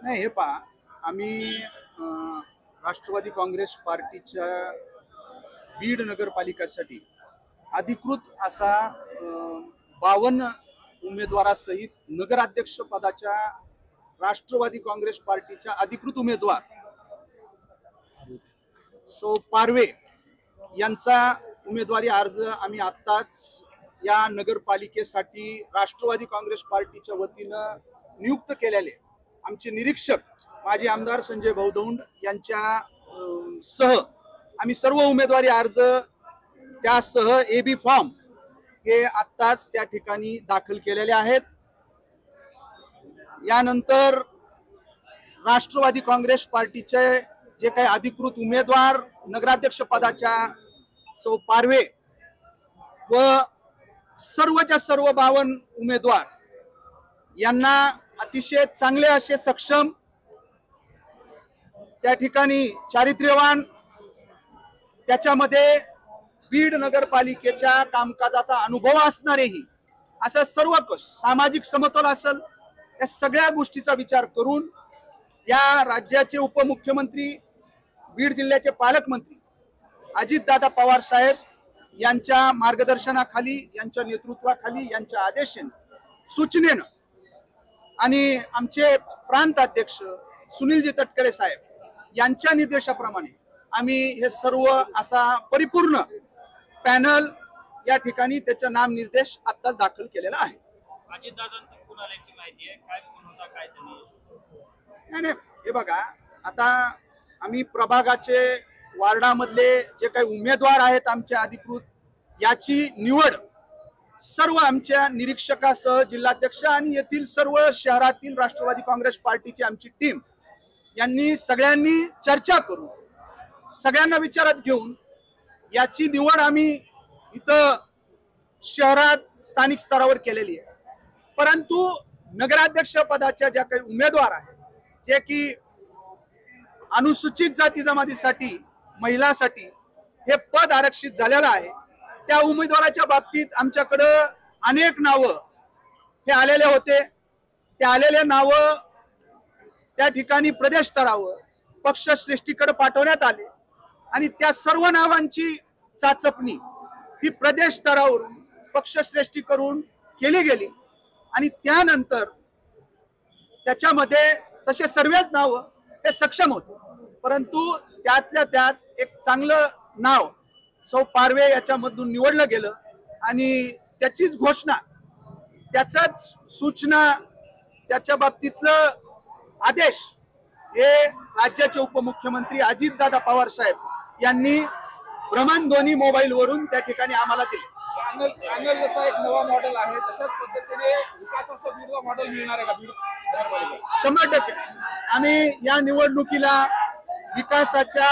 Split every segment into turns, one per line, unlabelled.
नाही, हे पहा, आम्ही राष्ट्रवादी काँग्रेस पार्टीच्या बीड नगरपालिकेसाठी अधिकृत असा 52 उमेदवारासहित नगराध्यक्ष पदाच्या राष्ट्रवादी काँग्रेस पार्टीच्या अधिकृत उमेदवार सौ पारवे यांचा उमेदवारी अर्ज आम्ही आत्ताच या नगरपालिकेसाठी राष्ट्रवादी काँग्रेस पार्टीच्या वतीनं नियुक्त केलेले आमचे निरीक्षक माजी आमदार संजय भाऊ दौंड यांच्या सह आम्ही सर्व उमेदवारी अर्ज त्यासह एबी फॉर्म हे आत्ताच त्या ठिकाणी दाखल केलेले आहेत। यानंतर राष्ट्रवादी काँग्रेस पार्टीचे जे काही अधिकृत उमेदवार नगराध्यक्ष पदाच्या सौ पारवे व सर्वच्या सर्व 52 उमेदवार यांना अतिशय चांगले असे सक्षम त्या ठिकाणी चारित्र्यवान त्याच्यामध्ये बीड नगरपालिकेच्या कामकाजाचा अनुभव असणारेही असं सर्व सामाजिक समतोल असेल या सगळ्या गोष्टीचा विचार करून या राज्याचे उपमुख्यमंत्री बीड जिल्ह्याचे पालकमंत्री अजितदादा पवार साहेब यांच्या मार्गदर्शनाखाली यांच्या नेतृत्वाखाली यांच्या आदेशाने सूचनेनं आणि आमचे प्रांत अध्यक्ष सुनीलजी तटकरे साहेब यांच्या निर्देशाप्रमाणे आम्ही हे सर्व असा परिपूर्ण पॅनल या ठिकाणी त्याचा नाम निर्देश आत्ताच दाखल केलेला आहे।
अजितदादांचा फोन आल्याची माहिती आहे, काय फोन होता काय त्यांनी?
नाही, हे बघा, आता आम्ही प्रभागाचे वार्डामधले जे काही उमेदवार आहेत आमचे अधिकृत याची निवड सर्व आमच्या निरीक्षकासह जिल्हाध्यक्ष आणि येथील सर्व शहरातील राष्ट्रवादी काँग्रेस पार्टीची आमची टीम यांनी सगळ्यांनी चर्चा करून सगळ्यांना विचारात घेऊन याची निवड आम्ही इथं शहरात स्थानिक स्तरावर केलेली आहे। परंतु नगराध्यक्ष पदाच्या ज्या काही उमेदवार आहेत जे की अनुसूचित जाती जमातीसाठी महिलांसाठी हे पद आरक्षित झालेलं आहे त्या उमेदवाराच्या बाबतीत आमच्याकडं अनेक नावं हे आलेले होते। ते आलेले नावं त्या ठिकाणी प्रदेश स्तरावर पक्षश्रेष्ठीकडे पाठवण्यात आले आणि त्या सर्व नावांची चाचपणी ही प्रदेश स्तरावरून पक्षश्रेष्ठी करून केली गेली आणि त्यानंतर त्याच्यामध्ये तसे सर्वच नाव हे सक्षम होते। परंतु त्यातल्या त्यात एक चांगलं नाव सौ पारवे याच्यामधून निवडलं गेलं आणि त्याचीच घोषणा त्याचाच सूचना त्याच्या बाबतीतलं आदेश हे राज्याचे उपमुख्यमंत्री अजितदादा पवार साहेब यांनी भ्रमणध्वनी मोबाईल वरून त्या ठिकाणी आम्हाला दिले।
पॅनल जसा एक नवा मॉडेल आहे तशाच पद्धतीने विकासाचं बीडला मॉडेल मिळणार आहे का बीड नगरपालिकेला?
100% आम्ही या निवडणुकीला विकासाच्या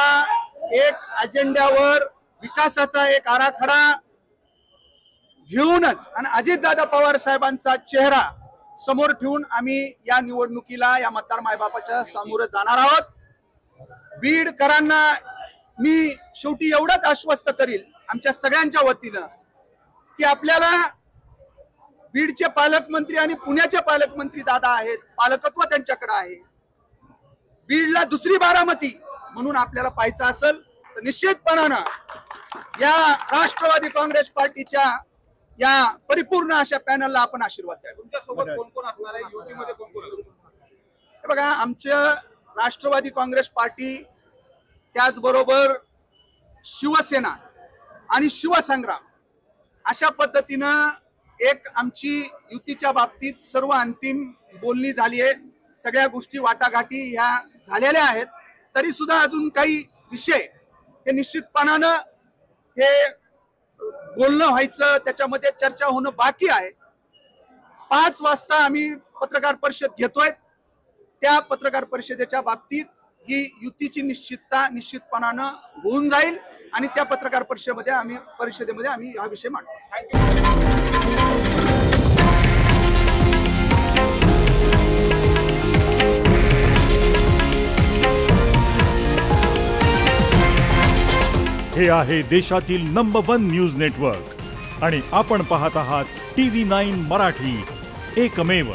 एक अजेंड्यावर विकासाचा एक आराखडा घेऊनच आणि अजितदादा पवार साहेबांचा चेहरा समोर ठेवून आम्ही या निवडणुकीला या मतदार मायबापाच्या समोर जाणार आहोत। बीडकरांना मी शेवटी एवढंच आश्वस्त करील आमच्या सगळ्यांच्या वतीनं की आपल्याला बीडचे पालकमंत्री आणि पुण्याचे पालकमंत्री दादा आहेत, पालकत्व त्यांच्याकडे आहे। बीडला दुसरी बारामती म्हणून आपल्याला पाहायचं असेल तर निश्चितपणानं या राष्ट्रवादी काँग्रेस पार्टीच्या या परिपूर्ण अशा पॅनलला आपण आशीर्वाद द्यावा।
तुमच्यासोबत कोण कोण असणार आहे, युतीमध्ये कोण कोण असणार?
हे बघा, आमचं राष्ट्रवादी काँग्रेस पार्टी त्याचबरोबर शिवसेना आणि शिवसंग्राम अशा पद्धतीनं एक आमची युतीच्या बाबतीत सर्व अंतिम बोलणी झाली आहे। सगळ्या गोष्टी वाटाघाटी ह्या झालेल्या आहेत, तरी सुद्धा अजून काही विषय हे निश्चितपणानं हे बोलणं व्हायचं त्याच्यामध्ये चर्चा होणं बाकी आहे। 5 वाजता आम्ही पत्रकार परिषद घेतोय, त्या पत्रकार परिषदेच्या बाबतीत ही युतीची निश्चितपणानं होऊन जाईल आणि त्या पत्रकार परिषदेमध्ये आम्ही हा विषय मांडू।
हे आहे देशातील नंबर 1 न्यूज नेटवर्क आणि आपण पाहत आहात TV9 मराठी, एकमेव।